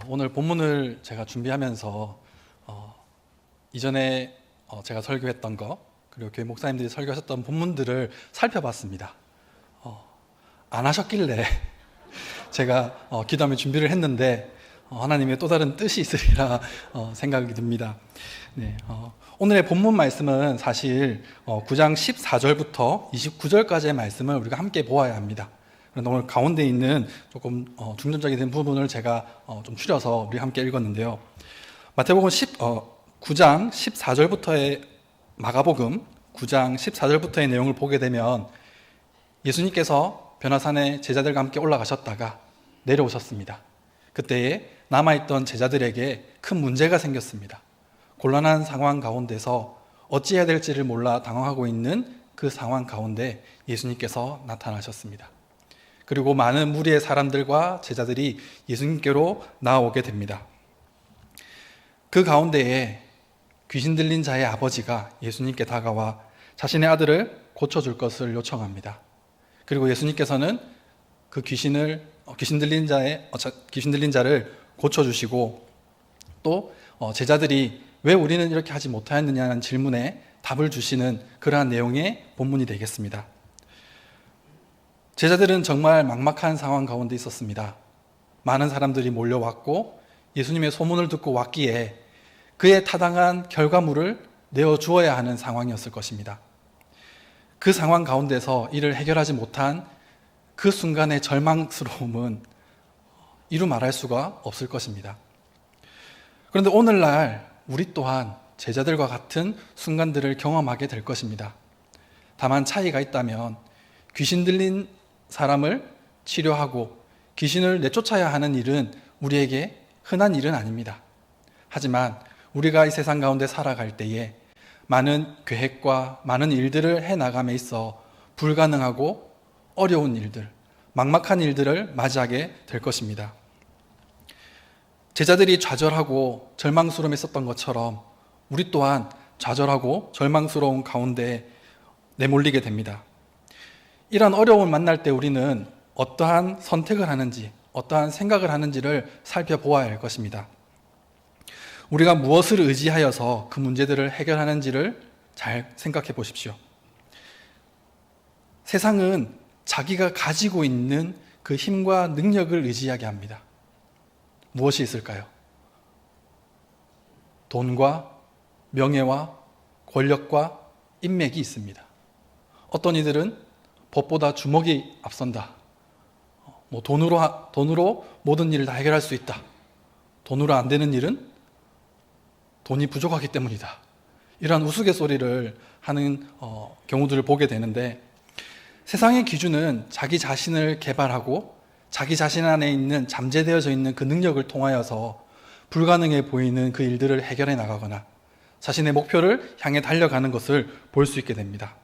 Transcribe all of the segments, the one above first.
오늘 본문을 제가 준비하면서 이전에 제가 설교했던 거 그리고 교회 목사님들이 설교하셨던 본문들을 살펴봤습니다. 안 하셨길래 제가 기도하며 준비를 했는데 하나님의 또 다른 뜻이 있으리라 생각이 듭니다. 네, 오늘의 본문 말씀은 사실 9장 14절부터 29절까지의 말씀을 우리가 함께 보아야 합니다. 그런데 오늘 가운데 있는 조금 중점적인 된 부분을 제가 좀 추려서 우리 함께 읽었는데요. 마태복음 9장 14절부터의 마가복음 9장 14절부터의 내용을 보게 되면 예수님께서 변화산에 제자들과 함께 올라가셨다가 내려오셨습니다. 그때에 남아있던 제자들에게 큰 문제가 생겼습니다. 곤란한 상황 가운데서 어찌해야 될지를 몰라 당황하고 있는 그 상황 가운데 예수님께서 나타나셨습니다. 그리고 많은 무리의 사람들과 제자들이 예수님께로 나아오게 됩니다. 그 가운데에 귀신 들린 자의 아버지가 예수님께 다가와 자신의 아들을 고쳐줄 것을 요청합니다. 그리고 예수님께서는 그 귀신 들린 자를 고쳐주시고 또 제자들이 왜 우리는 이렇게 하지 못하였느냐는 질문에 답을 주시는 그러한 내용의 본문이 되겠습니다. 제자들은 정말 막막한 상황 가운데 있었습니다. 많은 사람들이 몰려왔고 예수님의 소문을 듣고 왔기에 그에 타당한 결과물을 내어주어야 하는 상황이었을 것입니다. 그 상황 가운데서 이를 해결하지 못한 그 순간의 절망스러움은 이루 말할 수가 없을 것입니다. 그런데 오늘날 우리 또한 제자들과 같은 순간들을 경험하게 될 것입니다. 다만 차이가 있다면 귀신 들린 사람을 치료하고 귀신을 내쫓아야 하는 일은 우리에게 흔한 일은 아닙니다. 하지만 우리가 이 세상 가운데 살아갈 때에 많은 계획과 많은 일들을 해나감에 있어 불가능하고 어려운 일들, 막막한 일들을 맞이하게 될 것입니다. 제자들이 좌절하고 절망스러움했었던 것처럼 우리 또한 좌절하고 절망스러운 가운데 내몰리게 됩니다. 이런 어려움을 만날 때 우리는 어떠한 선택을 하는지, 어떠한 생각을 하는지를 살펴보아야 할 것입니다. 우리가 무엇을 의지하여서 그 문제들을 해결하는지를 잘 생각해 보십시오. 세상은 자기가 가지고 있는 그 힘과 능력을 의지하게 합니다. 무엇이 있을까요? 돈과 명예와 권력과 인맥이 있습니다. 어떤 이들은 법보다 주먹이 앞선다. 돈으로 모든 일을 다 해결할 수 있다. 돈으로 안 되는 일은 돈이 부족하기 때문이다. 이러한 우스갯소리를 하는 경우들을 보게 되는데 세상의 기준은 자기 자신을 개발하고 자기 자신 안에 있는 잠재되어져 있는 그 능력을 통하여서 불가능해 보이는 그 일들을 해결해 나가거나 자신의 목표를 향해 달려가는 것을 볼 수 있게 됩니다.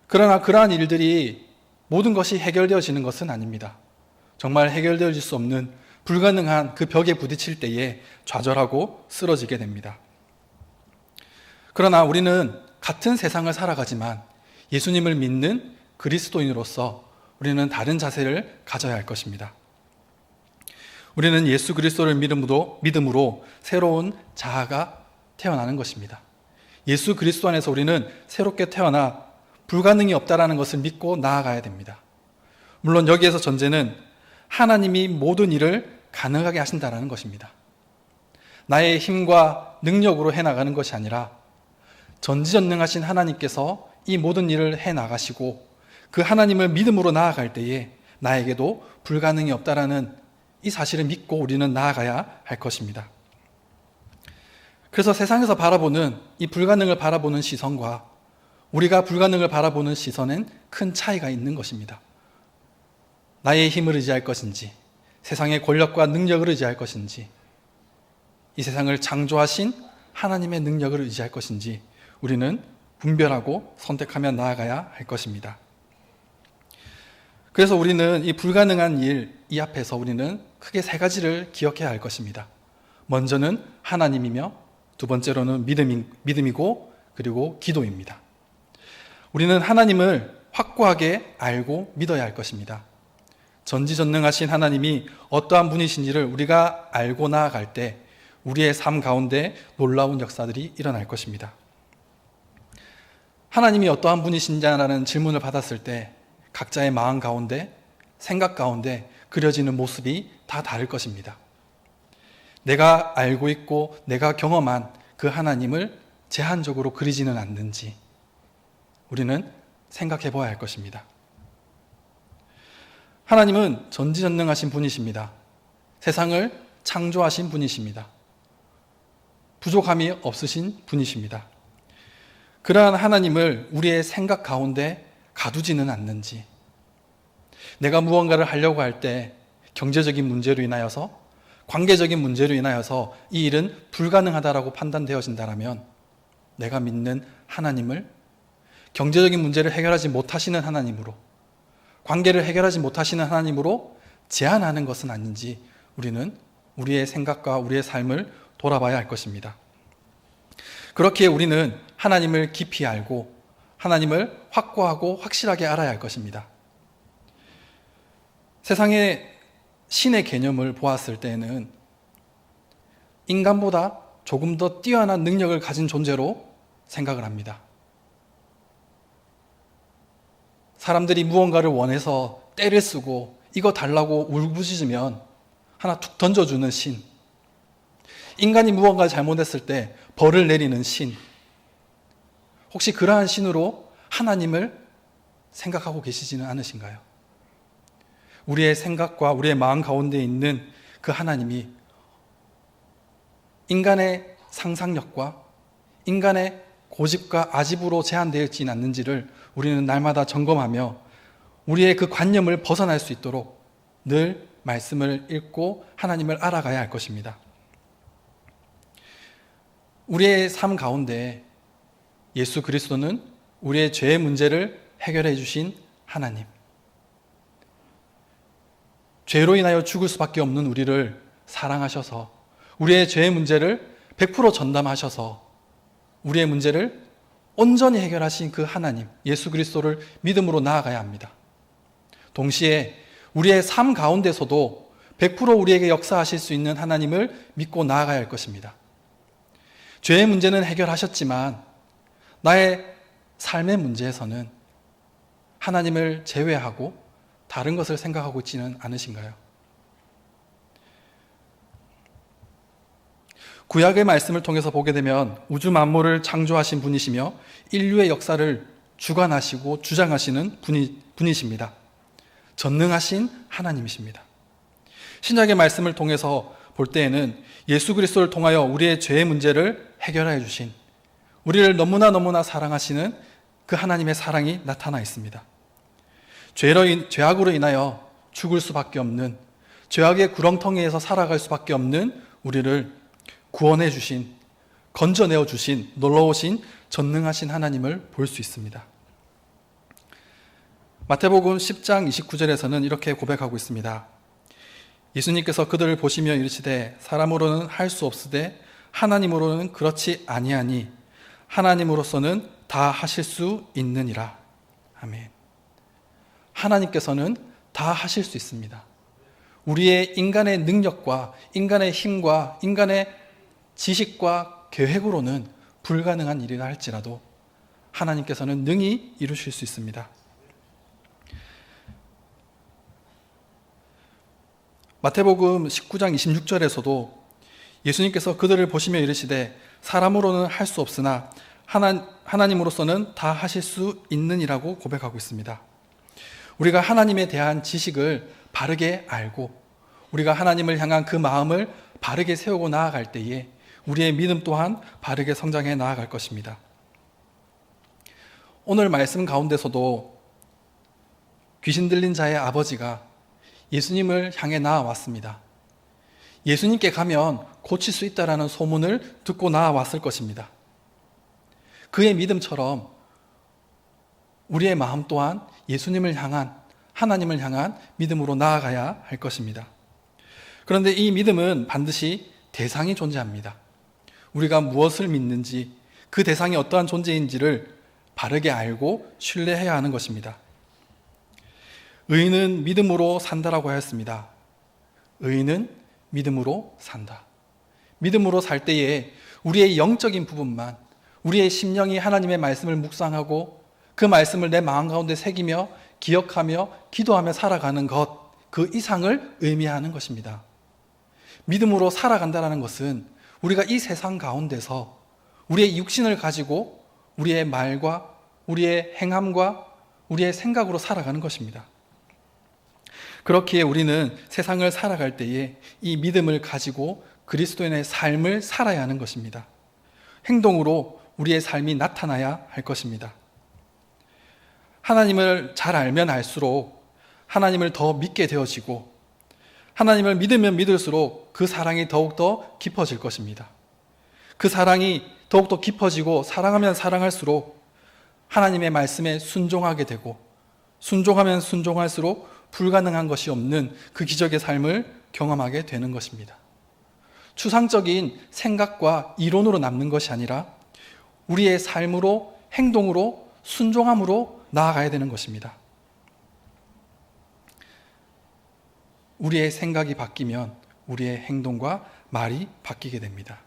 그러나 그러한 일들이 모든 것이 해결되어지는 것은 아닙니다. 정말 해결되어질 수 없는 불가능한 그 벽에 부딪힐 때에 좌절하고 쓰러지게 됩니다. 그러나 우리는 같은 세상을 살아가지만 예수님을 믿는 그리스도인으로서 우리는 다른 자세를 가져야 할 것입니다. 우리는 예수 그리스도를 믿음으로 새로운 자아가 태어나는 것입니다. 예수 그리스도 안에서 우리는 새롭게 태어나 불가능이 없다라는 것을 믿고 나아가야 됩니다. 물론 여기에서 전제는 하나님이 모든 일을 가능하게 하신다라는 것입니다. 나의 힘과 능력으로 해나가는 것이 아니라 전지전능하신 하나님께서 이 모든 일을 해나가시고 그 하나님을 믿음으로 나아갈 때에 나에게도 불가능이 없다라는 이 사실을 믿고 우리는 나아가야 할 것입니다. 그래서 세상에서 바라보는 이 불가능을 바라보는 시선과 우리가 불가능을 바라보는 시선엔 큰 차이가 있는 것입니다. 나의 힘을 의지할 것인지, 세상의 권력과 능력을 의지할 것인지, 이 세상을 창조하신 하나님의 능력을 의지할 것인지 우리는 분별하고 선택하며 나아가야 할 것입니다. 그래서 우리는 이 불가능한 일, 이 앞에서 우리는 크게 세 가지를 기억해야 할 것입니다. 먼저는 하나님이며 두 번째로는 믿음이고 그리고 기도입니다. 우리는 하나님을 확고하게 알고 믿어야 할 것입니다. 전지전능하신 하나님이 어떠한 분이신지를 우리가 알고 나아갈 때 우리의 삶 가운데 놀라운 역사들이 일어날 것입니다. 하나님이 어떠한 분이신지라는 질문을 받았을 때 각자의 마음 가운데, 생각 가운데 그려지는 모습이 다 다를 것입니다. 내가 알고 있고 내가 경험한 그 하나님을 제한적으로 그리지는 않는지 우리는 생각해 보아야 할 것입니다. 하나님은 전지전능하신 분이십니다. 세상을 창조하신 분이십니다. 부족함이 없으신 분이십니다. 그러한 하나님을 우리의 생각 가운데 가두지는 않는지, 내가 무언가를 하려고 할 때 경제적인 문제로 인하여서, 관계적인 문제로 인하여서 이 일은 불가능하다라고 판단되어진다면 내가 믿는 하나님을 경제적인 문제를 해결하지 못하시는 하나님으로, 관계를 해결하지 못하시는 하나님으로 제한하는 것은 아닌지 우리는 우리의 생각과 우리의 삶을 돌아봐야 할 것입니다. 그렇게 우리는 하나님을 깊이 알고 하나님을 확고하고 확실하게 알아야 할 것입니다. 세상의 신의 개념을 보았을 때에는 인간보다 조금 더 뛰어난 능력을 가진 존재로 생각을 합니다. 사람들이 무언가를 원해서 떼를 쓰고 이거 달라고 울부짖으면 하나 툭 던져주는 신, 인간이 무언가 잘못했을 때 벌을 내리는 신, 혹시 그러한 신으로 하나님을 생각하고 계시지는 않으신가요? 우리의 생각과 우리의 마음 가운데 있는 그 하나님이 인간의 상상력과 인간의 고집과 아집으로 제한되어 있지는 않는지를 우리는 날마다 점검하며 우리의 그 관념을 벗어날 수 있도록 늘 말씀을 읽고 하나님을 알아가야 할 것입니다. 우리의 삶 가운데 예수 그리스도는 우리의 죄의 문제를 해결해 주신 하나님, 죄로 인하여 죽을 수밖에 없는 우리를 사랑하셔서 우리의 죄의 문제를 100% 전담하셔서 우리의 문제를 온전히 해결하신 그 하나님, 예수 그리스도를 믿음으로 나아가야 합니다. 동시에 우리의 삶 가운데서도 100% 우리에게 역사하실 수 있는 하나님을 믿고 나아가야 할 것입니다. 죄의 문제는 해결하셨지만 나의 삶의 문제에서는 하나님을 제외하고 다른 것을 생각하고 있지는 않으신가요? 구약의 말씀을 통해서 보게 되면 우주 만물을 창조하신 분이시며 인류의 역사를 주관하시고 주장하시는 분이십니다. 전능하신 하나님이십니다. 신약의 말씀을 통해서 볼 때에는 예수 그리스도를 통하여 우리의 죄의 문제를 해결하여 주신, 우리를 너무나 사랑하시는 그 하나님의 사랑이 나타나 있습니다. 죄악으로 인하여 죽을 수밖에 없는, 죄악의 구렁텅이에서 살아갈 수밖에 없는 우리를 구원해 주신, 건져내어 주신, 놀라우신 전능하신 하나님을 볼 수 있습니다. 마태복음 10장 29절에서는 이렇게 고백하고 있습니다. 예수님께서 그들을 보시며 이르시되 사람으로는 할 수 없으되 하나님으로는 그렇지 아니하니 하나님으로서는 다 하실 수 있느니라. 아멘. 하나님께서는 다 하실 수 있습니다. 우리의 인간의 능력과 인간의 힘과 인간의 지식과 계획으로는 불가능한 일이라 할지라도 하나님께서는 능히 이루실 수 있습니다. 마태복음 19장 26절에서도 예수님께서 그들을 보시며 이르시되 사람으로는 할 수 없으나 하나님으로서는 다 하실 수 있느니라고 고백하고 있습니다. 우리가 하나님에 대한 지식을 바르게 알고 우리가 하나님을 향한 그 마음을 바르게 세우고 나아갈 때에 우리의 믿음 또한 바르게 성장해 나아갈 것입니다. 오늘 말씀 가운데서도 귀신 들린 자의 아버지가 예수님을 향해 나아왔습니다. 예수님께 가면 고칠 수 있다라는 소문을 듣고 나아왔을 것입니다. 그의 믿음처럼 우리의 마음 또한 예수님을 향한, 하나님을 향한 믿음으로 나아가야 할 것입니다. 그런데 이 믿음은 반드시 대상이 존재합니다. 우리가 무엇을 믿는지, 그 대상이 어떠한 존재인지를 바르게 알고 신뢰해야 하는 것입니다. 의인은 믿음으로 산다라고 하였습니다. 의인은 믿음으로 산다. 믿음으로 살 때에 우리의 영적인 부분만, 우리의 심령이 하나님의 말씀을 묵상하고 그 말씀을 내 마음 가운데 새기며 기억하며 기도하며 살아가는 것, 그 이상을 의미하는 것입니다. 믿음으로 살아간다는 것은 우리가 이 세상 가운데서 우리의 육신을 가지고 우리의 말과 우리의 행함과 우리의 생각으로 살아가는 것입니다. 그렇기에 우리는 세상을 살아갈 때에 이 믿음을 가지고 그리스도인의 삶을 살아야 하는 것입니다. 행동으로 우리의 삶이 나타나야 할 것입니다. 하나님을 잘 알면 알수록 하나님을 더 믿게 되어지고 하나님을 믿으면 믿을수록 그 사랑이 더욱더 깊어질 것입니다. 그 사랑이 더욱더 깊어지고 사랑하면 사랑할수록 하나님의 말씀에 순종하게 되고 순종하면 순종할수록 불가능한 것이 없는 그 기적의 삶을 경험하게 되는 것입니다. 추상적인 생각과 이론으로 남는 것이 아니라 우리의 삶으로, 행동으로, 순종함으로 나아가야 되는 것입니다. 우리의 생각이 바뀌면 우리의 행동과 말이 바뀌게 됩니다.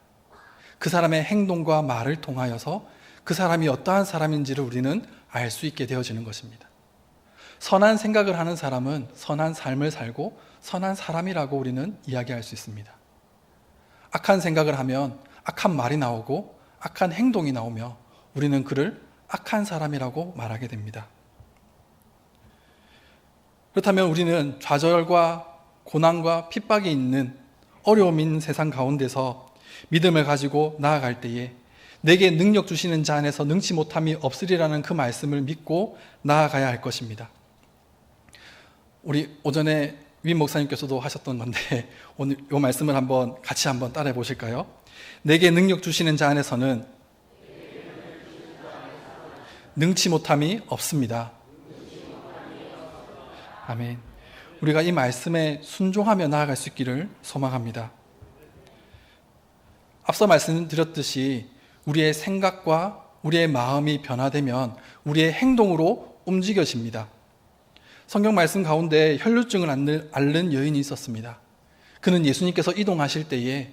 그 사람의 행동과 말을 통하여서 그 사람이 어떠한 사람인지를 우리는 알 수 있게 되어지는 것입니다. 선한 생각을 하는 사람은 선한 삶을 살고 선한 사람이라고 우리는 이야기할 수 있습니다. 악한 생각을 하면 악한 말이 나오고 악한 행동이 나오며 우리는 그를 악한 사람이라고 말하게 됩니다. 그렇다면 우리는 좌절과 고난과 핍박이 있는 어려움이 있는 세상 가운데서 믿음을 가지고 나아갈 때에 내게 능력 주시는 자 안에서 능치 못함이 없으리라는 그 말씀을 믿고 나아가야 할 것입니다. 우리 오전에 윈 목사님께서도 하셨던 건데 오늘 이 말씀을 같이 한번 따라해 보실까요? 내게 능력 주시는 자 안에서는 능치 못함이 없습니다. 아멘. 우리가 이 말씀에 순종하며 나아갈 수 있기를 소망합니다. 앞서 말씀드렸듯이 우리의 생각과 우리의 마음이 변화되면 우리의 행동으로 움직여집니다. 성경 말씀 가운데 혈루증을 앓는 여인이 있었습니다. 그는 예수님께서 이동하실 때에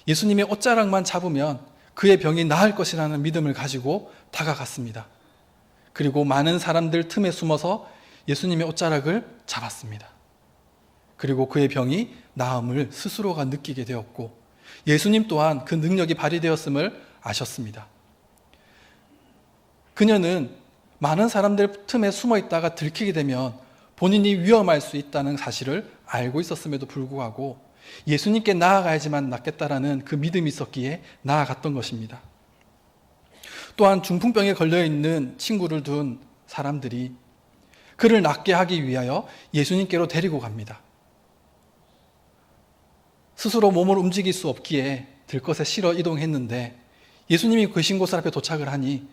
예수님의 옷자락만 잡으면 그의 병이 나을 것이라는 믿음을 가지고 다가갔습니다. 그리고 많은 사람들 틈에 숨어서 예수님의 옷자락을 잡았습니다. 그리고 그의 병이 나음을 스스로가 느끼게 되었고 예수님 또한 그 능력이 발휘되었음을 아셨습니다. 그녀는 많은 사람들 틈에 숨어 있다가 들키게 되면 본인이 위험할 수 있다는 사실을 알고 있었음에도 불구하고 예수님께 나아가야지만 낫겠다라는 그 믿음이 있었기에 나아갔던 것입니다. 또한 중풍병에 걸려있는 친구를 둔 사람들이 그를 낫게 하기 위하여 예수님께로 데리고 갑니다. 스스로 몸을 움직일 수 없기에 들것에 실어 이동했는데 예수님이 계신 곳 앞에 도착을 하니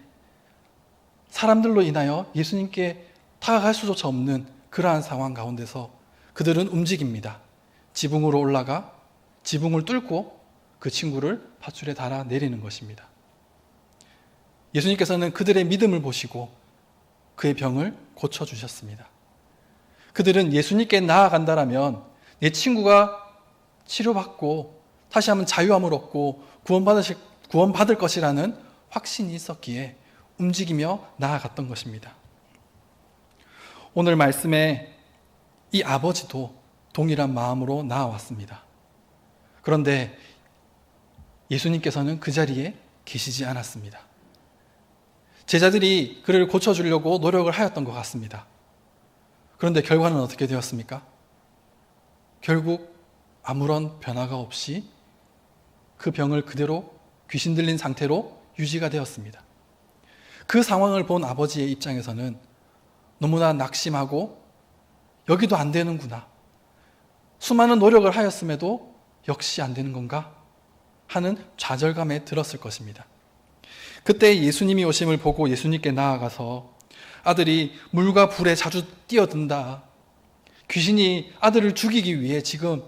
사람들로 인하여 예수님께 다가갈 수조차 없는 그러한 상황 가운데서 그들은 움직입니다. 지붕으로 올라가 지붕을 뚫고 그 친구를 밧줄에 달아 내리는 것입니다. 예수님께서는 그들의 믿음을 보시고 그의 병을 고쳐주셨습니다. 그들은 예수님께 나아간다라면 내 친구가 치료받고 다시 한번 자유함을 얻고 구원받을 것이라는 확신이 있었기에 움직이며 나아갔던 것입니다. 오늘 말씀에 이 아버지도 동일한 마음으로 나아왔습니다. 그런데 예수님께서는 그 자리에 계시지 않았습니다. 제자들이 그를 고쳐주려고 노력을 하였던 것 같습니다. 그런데 결과는 어떻게 되었습니까? 결국 아무런 변화가 없이 그 병을 그대로 귀신 들린 상태로 유지가 되었습니다. 그 상황을 본 아버지의 입장에서는 너무나 낙심하고 여기도 안 되는구나. 수많은 노력을 하였음에도 역시 안 되는 건가? 하는 좌절감에 들었을 것입니다. 그때 예수님이 오심을 보고 예수님께 나아가서 아들이 물과 불에 자주 뛰어든다. 귀신이 아들을 죽이기 위해 지금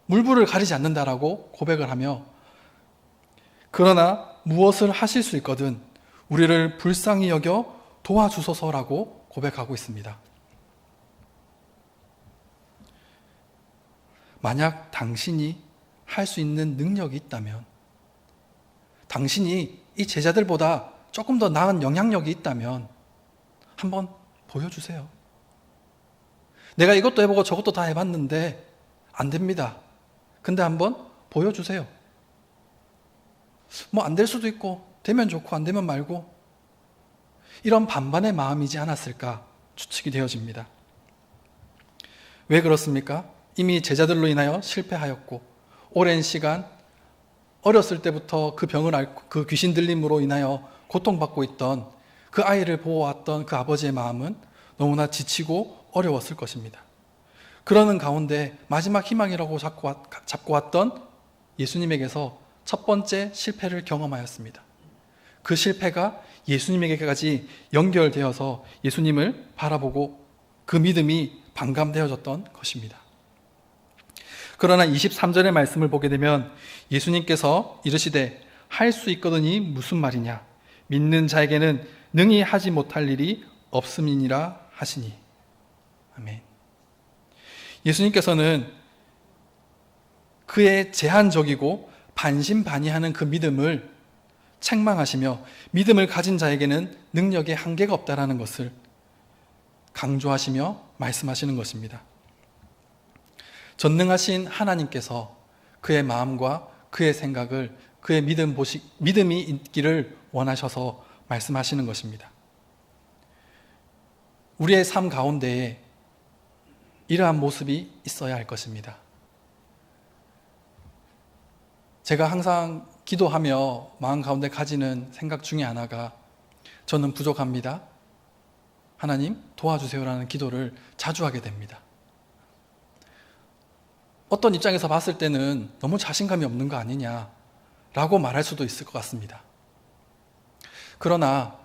물불을 가리지 않는다라고 고백을 하며 그러나 무엇을 하실 수 있거든 우리를 불쌍히 여겨 도와주소서라고 고백하고 있습니다. 만약 당신이 할 수 있는 능력이 있다면, 당신이 이 제자들보다 조금 더 나은 영향력이 있다면 한번 보여주세요. 내가 이것도 해보고 저것도 다 해봤는데 안 됩니다. 근데 한번 보여주세요. 뭐 안 될 수도 있고 되면 좋고 안 되면 말고, 이런 반반의 마음이지 않았을까 추측이 되어집니다. 왜 그렇습니까? 이미 제자들로 인하여 실패하였고, 오랜 시간 어렸을 때부터 그 병을 앓고 그 귀신 들림으로 인하여 고통받고 있던 그 아이를 보호왔던 그 아버지의 마음은 너무나 지치고 어려웠을 것입니다. 그러는 가운데 마지막 희망이라고 잡고 왔던 예수님에게서 첫 번째 실패를 경험하였습니다. 그 실패가 예수님에게까지 연결되어서 예수님을 바라보고 그 믿음이 반감되어졌던 것입니다. 그러나 23절의 말씀을 보게 되면 예수님께서 이르시되 할 수 있거든이 무슨 말이냐, 믿는 자에게는 능히 하지 못할 일이 없음이니라 하시니. 아멘. 예수님께서는 그의 제한적이고 반신반의하는 그 믿음을 책망하시며, 믿음을 가진 자에게는 능력의 한계가 없다라는 것을 강조하시며 말씀하시는 것입니다. 전능하신 하나님께서 그의 마음과 그의 생각을, 그의 믿음이 있기를 원하셔서 말씀하시는 것입니다. 우리의 삶 가운데에 이러한 모습이 있어야 할 것입니다. 제가 항상 기도하며 마음 가운데 가지는 생각 중에 하나가, 저는 부족합니다. 하나님 도와주세요라는 기도를 자주 하게 됩니다. 어떤 입장에서 봤을 때는 너무 자신감이 없는 거 아니냐라고 말할 수도 있을 것 같습니다. 그러나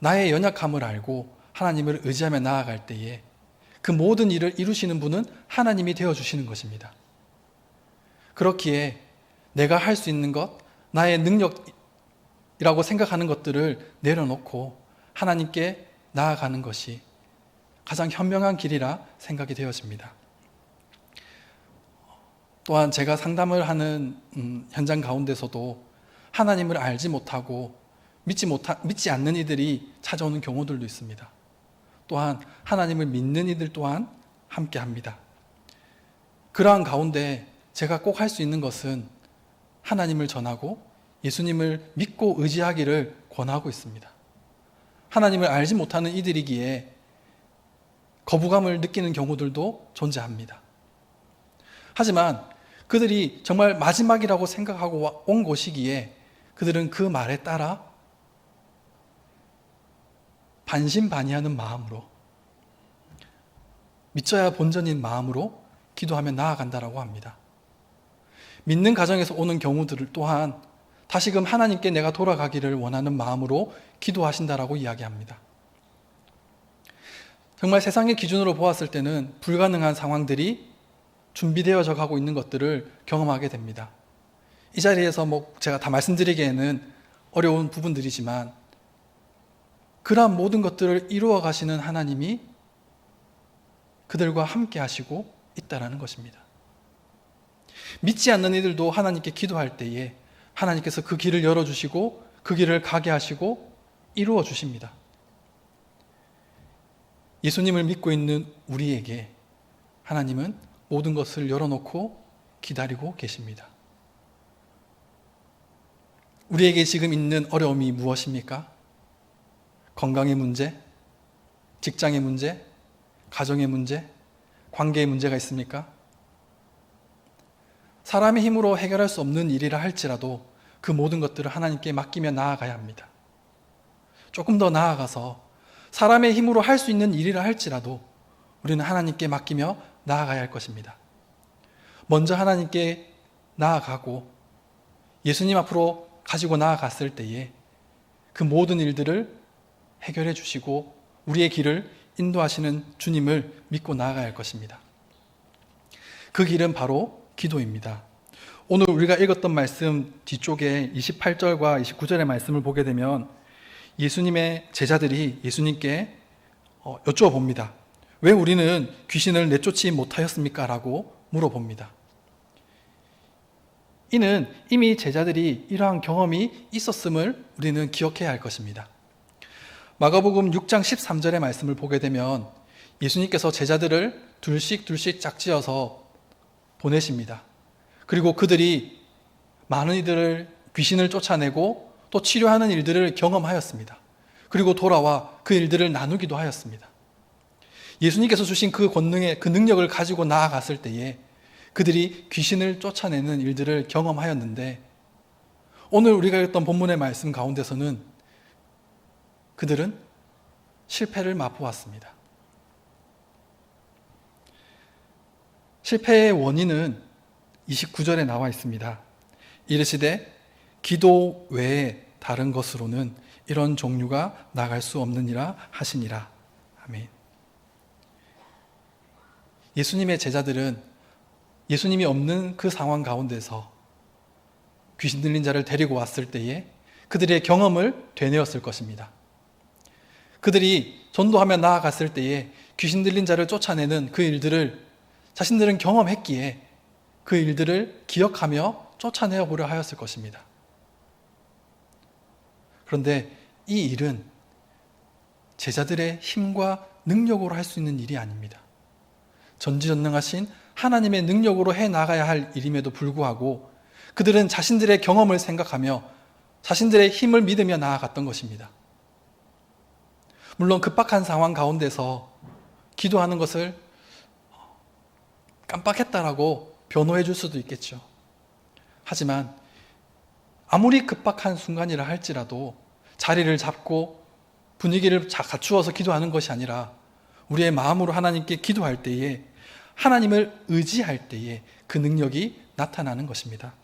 나의 연약함을 알고 하나님을 의지하며 나아갈 때에 그 모든 일을 이루시는 분은 하나님이 되어주시는 것입니다. 그렇기에 내가 할 수 있는 것, 나의 능력이라고 생각하는 것들을 내려놓고 하나님께 나아가는 것이 가장 현명한 길이라 생각이 되어집니다. 또한 제가 상담을 하는 현장 가운데서도 하나님을 알지 못하고 믿지 않는 이들이 찾아오는 경우들도 있습니다. 또한 하나님을 믿는 이들 또한 함께 합니다. 그러한 가운데 제가 꼭 할 수 있는 것은 하나님을 전하고 예수님을 믿고 의지하기를 권하고 있습니다. 하나님을 알지 못하는 이들이기에 거부감을 느끼는 경우들도 존재합니다. 하지만 그들이 정말 마지막이라고 생각하고 온 곳이기에 그들은 그 말에 따라 반신반의하는 마음으로, 믿져야 본전인 마음으로 기도하며 나아간다라고 합니다. 믿는 가정에서 오는 경우들을 또한 다시금 하나님께 내가 돌아가기를 원하는 마음으로 기도하신다라고 이야기합니다. 정말 세상의 기준으로 보았을 때는 불가능한 상황들이 준비되어져 가고 있는 것들을 경험하게 됩니다. 이 자리에서 제가 다 말씀드리기에는 어려운 부분들이지만, 그러한 모든 것들을 이루어 가시는 하나님이 그들과 함께 하시고 있다라는 것입니다. 믿지 않는 이들도 하나님께 기도할 때에 하나님께서 그 길을 열어주시고 그 길을 가게 하시고 이루어 주십니다. 예수님을 믿고 있는 우리에게 하나님은 모든 것을 열어놓고 기다리고 계십니다. 우리에게 지금 있는 어려움이 무엇입니까? 건강의 문제, 직장의 문제, 가정의 문제, 관계의 문제가 있습니까? 사람의 힘으로 해결할 수 없는 일이라 할지라도 그 모든 것들을 하나님께 맡기며 나아가야 합니다. 조금 더 나아가서 사람의 힘으로 할 수 있는 일이라 할지라도 우리는 하나님께 맡기며 나아가야 할 것입니다. 먼저 하나님께 나아가고 예수님 앞으로 가지고 나아갔을 때에 그 모든 일들을 해결해 주시고 우리의 길을 인도하시는 주님을 믿고 나아가야 할 것입니다. 그 길은 바로 기도입니다. 오늘 우리가 읽었던 말씀 뒤쪽에 28절과 29절의 말씀을 보게 되면 예수님의 제자들이 예수님께 여쭈어 봅니다. 왜 우리는 귀신을 내쫓지 못하였습니까? 라고 물어봅니다. 이는 이미 제자들이 이러한 경험이 있었음을 우리는 기억해야 할 것입니다. 마가복음 6장 13절의 말씀을 보게 되면 예수님께서 제자들을 둘씩 짝지어서 보내십니다. 그리고 그들이 많은 이들을 귀신을 쫓아내고 또 치료하는 일들을 경험하였습니다. 그리고 돌아와 그 일들을 나누기도 하였습니다. 예수님께서 주신 그 권능의 그 능력을 가지고 나아갔을 때에 그들이 귀신을 쫓아내는 일들을 경험하였는데, 오늘 우리가 읽었던 본문의 말씀 가운데서는 그들은 실패를 맛보았습니다. 실패의 원인은 29절에 나와 있습니다. 이르시되 기도 외에 다른 것으로는 이런 종류가 나갈 수 없느니라 하시니라. 아멘. 예수님의 제자들은 예수님이 없는 그 상황 가운데서 귀신 들린 자를 데리고 왔을 때에 그들의 경험을 되뇌었을 것입니다. 그들이 전도하며 나아갔을 때에 귀신 들린 자를 쫓아내는 그 일들을 자신들은 경험했기에 그 일들을 기억하며 쫓아내어 보려 하였을 것입니다. 그런데 이 일은 제자들의 힘과 능력으로 할 수 있는 일이 아닙니다. 전지전능하신 하나님의 능력으로 해나가야 할 일임에도 불구하고 그들은 자신들의 경험을 생각하며 자신들의 힘을 믿으며 나아갔던 것입니다. 물론 급박한 상황 가운데서 기도하는 것을 깜빡했다라고 변호해 줄 수도 있겠죠. 하지만 아무리 급박한 순간이라 할지라도 자리를 잡고 분위기를 갖추어서 기도하는 것이 아니라 우리의 마음으로 하나님께 기도할 때에, 하나님을 의지할 때에 그 능력이 나타나는 것입니다.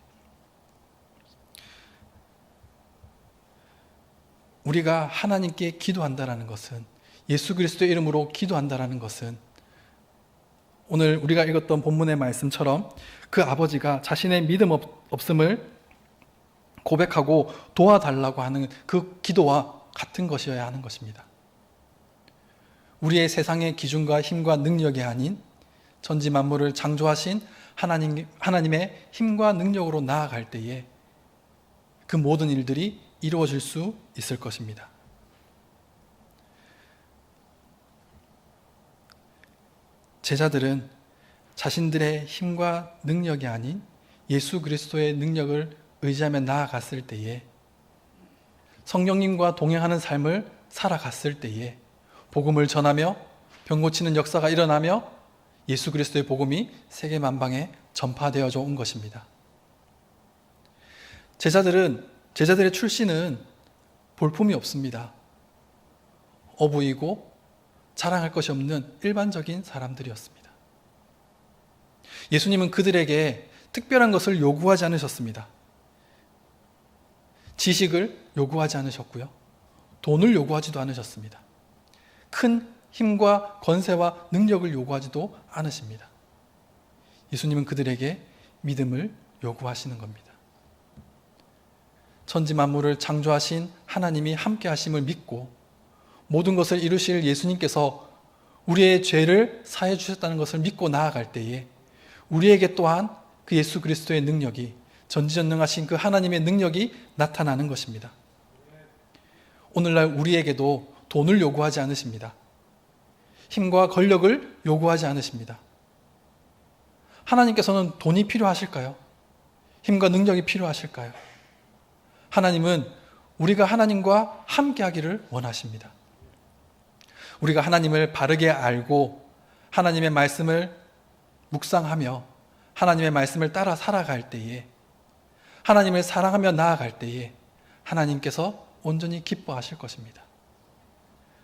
우리가 하나님께 기도한다라는 것은, 예수 그리스도의 이름으로 기도한다라는 것은, 오늘 우리가 읽었던 본문의 말씀처럼 그 아버지가 자신의 믿음 없음을 고백하고 도와달라고 하는 그 기도와 같은 것이어야 하는 것입니다. 우리의 세상의 기준과 힘과 능력이 아닌 천지 만물을 창조하신 하나님의 힘과 능력으로 나아갈 때에 그 모든 일들이 이루어질 수 있을 것입니다. 제자들은 자신들의 힘과 능력이 아닌 예수 그리스도의 능력을 의지하며 나아갔을 때에, 성령님과 동행하는 삶을 살아갔을 때에 복음을 전하며 병 고치는 역사가 일어나며 예수 그리스도의 복음이 세계 만방에 전파되어져 온 것입니다. 제자들의 출신은 볼품이 없습니다. 어부이고 자랑할 것이 없는 일반적인 사람들이었습니다. 예수님은 그들에게 특별한 것을 요구하지 않으셨습니다. 지식을 요구하지 않으셨고요. 돈을 요구하지도 않으셨습니다. 큰 힘과 권세와 능력을 요구하지도 않으십니다. 예수님은 그들에게 믿음을 요구하시는 겁니다. 천지 만물을 창조하신 하나님이 함께 하심을 믿고 모든 것을 이루실 예수님께서 우리의 죄를 사해 주셨다는 것을 믿고 나아갈 때에 우리에게 또한 그 예수 그리스도의 능력이, 전지전능하신 그 하나님의 능력이 나타나는 것입니다. 오늘날 우리에게도 돈을 요구하지 않으십니다. 힘과 권력을 요구하지 않으십니다. 하나님께서는 돈이 필요하실까요? 힘과 능력이 필요하실까요? 하나님은 우리가 하나님과 함께 하기를 원하십니다. 우리가 하나님을 바르게 알고 하나님의 말씀을 묵상하며 하나님의 말씀을 따라 살아갈 때에, 하나님을 사랑하며 나아갈 때에 하나님께서 온전히 기뻐하실 것입니다.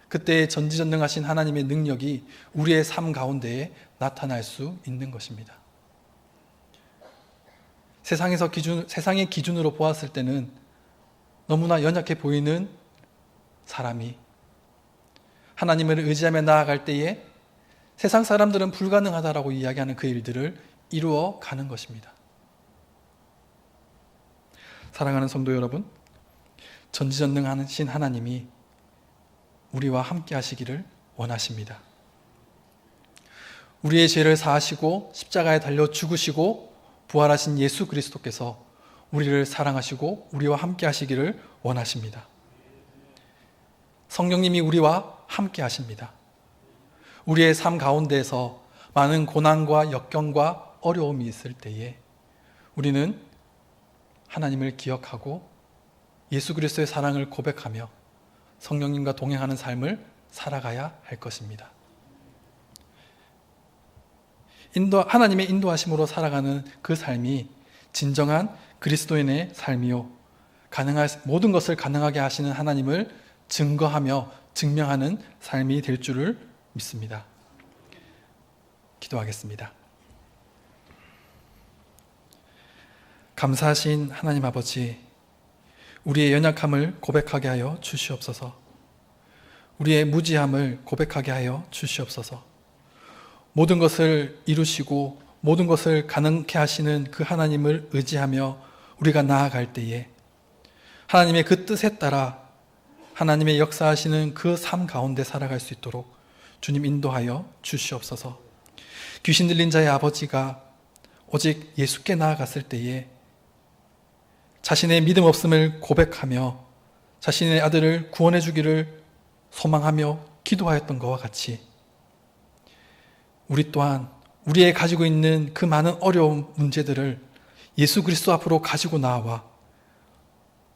그때 전지전능하신 하나님의 능력이 우리의 삶 가운데에 나타날 수 있는 것입니다. 세상의 기준으로 보았을 때는 너무나 연약해 보이는 사람이 하나님을 의지하며 나아갈 때에 세상 사람들은 불가능하다라고 이야기하는 그 일들을 이루어 가는 것입니다. 사랑하는 성도 여러분, 전지전능하신 하나님이 우리와 함께 하시기를 원하십니다. 우리의 죄를 사하시고 십자가에 달려 죽으시고 부활하신 예수 그리스도께서 우리를 사랑하시고 우리와 함께 하시기를 원하십니다. 성령님이 우리와 함께 하십니다. 우리의 삶 가운데에서 많은 고난과 역경과 어려움이 있을 때에 우리는 하나님을 기억하고 예수 그리스도의 사랑을 고백하며 성령님과 동행하는 삶을 살아가야 할 것입니다. 하나님의 인도하심으로 살아가는 그 삶이 진정한 그리스도인의 삶이요, 모든 것을 가능하게 하시는 하나님을 증거하며 증명하는 삶이 될 줄을 믿습니다. 기도하겠습니다. 감사하신 하나님 아버지, 우리의 연약함을 고백하게 하여 주시옵소서. 우리의 무지함을 고백하게 하여 주시옵소서. 모든 것을 이루시고 모든 것을 가능케 하시는 그 하나님을 의지하며 우리가 나아갈 때에 하나님의 그 뜻에 따라 하나님의 역사하시는 그 삶 가운데 살아갈 수 있도록 주님 인도하여 주시옵소서. 귀신 들린 자의 아버지가 오직 예수께 나아갔을 때에 자신의 믿음 없음을 고백하며 자신의 아들을 구원해 주기를 소망하며 기도하였던 것과 같이 우리 또한 우리의 가지고 있는 그 많은 어려운 문제들을 예수 그리스도 앞으로 가지고 나와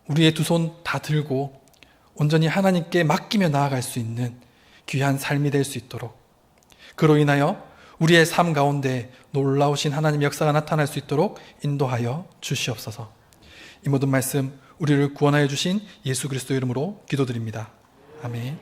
우리의 두 손 다 들고 온전히 하나님께 맡기며 나아갈 수 있는 귀한 삶이 될 수 있도록, 그로 인하여 우리의 삶 가운데 놀라우신 하나님 역사가 나타날 수 있도록 인도하여 주시옵소서. 이 모든 말씀 우리를 구원하여 주신 예수 그리스도 이름으로 기도드립니다. 아멘.